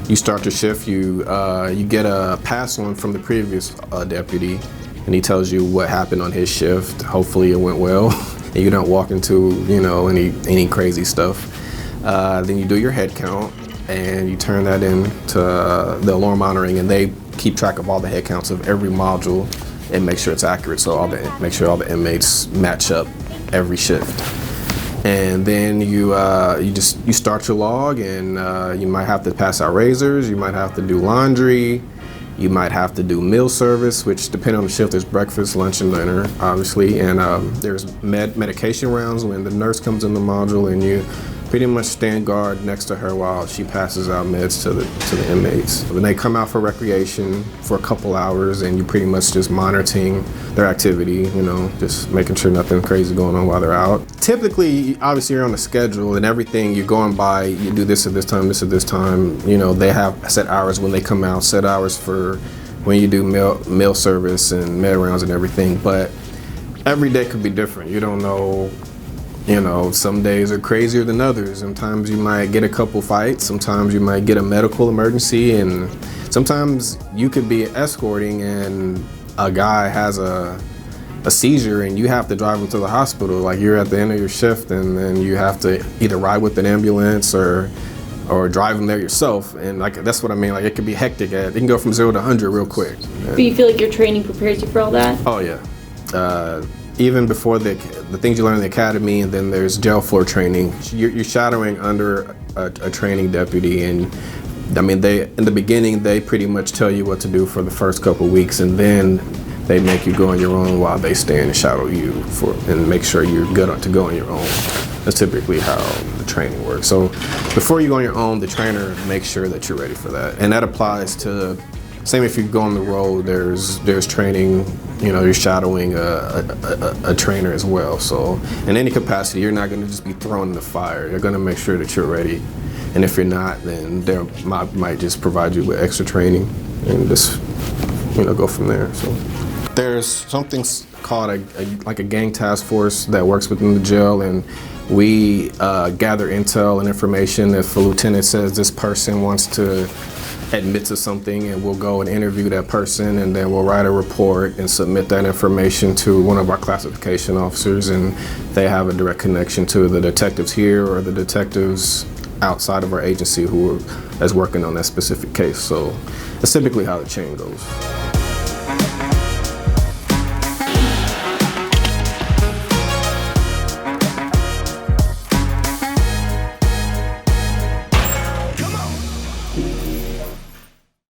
You start your shift, you get a pass on from the previous deputy, and he tells you what happened on his shift. Hopefully it went well, and you don't walk into, you know, any crazy stuff. Then you do your head count, and you turn that in to the alarm monitoring, and they keep track of all the head counts of every module and make sure it's accurate. So make sure all the inmates match up every shift. And then you start your log, and you might have to pass out razors, you might have to do laundry, you might have to do meal service, which depending on the shift, there's breakfast, lunch, and dinner, obviously. And there's medication rounds when the nurse comes in the module, and you pretty much stand guard next to her while she passes out meds to the inmates. Then they come out for recreation for a couple hours, and you're pretty much just monitoring their activity, you know, just making sure nothing crazy going on while they're out. Typically, obviously you're on a schedule and everything, you're going by, you do this at this time, this at this time. You know, they have set hours when they come out, set hours for when you do meal service and med rounds and everything, but every day could be different. You don't know. You know, some days are crazier than others. Sometimes you might get a couple fights, sometimes you might get a medical emergency, and sometimes you could be escorting and a guy has a seizure and you have to drive him to the hospital. Like, you're at the end of your shift and then you have to either ride with an ambulance or drive him there yourself. And like, that's what I mean, like it could be hectic. It can go from 0 to 100 real quick. But you feel like your training prepares you for all that? Oh yeah. Even before the things you learn in the academy, and then there's jail floor training. You're shadowing under a training deputy, and I mean, in the beginning, they pretty much tell you what to do for the first couple weeks, and then they make you go on your own while they stand and shadow you and make sure you're good to go on your own. That's typically how the training works. So before you go on your own, the trainer makes sure that you're ready for that, and that applies to. Same if you go on the road, there's training, you know, you're shadowing a trainer as well. So in any capacity, you're not gonna just be thrown in the fire. You're gonna make sure that you're ready. And if you're not, then they might just provide you with extra training and just, you know, go from there. So there's something called a gang task force that works within the jail, and we gather intel and information. If a lieutenant says this person wants to admit to something, and we'll go and interview that person, and then we'll write a report and submit that information to one of our classification officers, and they have a direct connection to the detectives here or the detectives outside of our agency who is working on that specific case. So that's typically how the chain goes.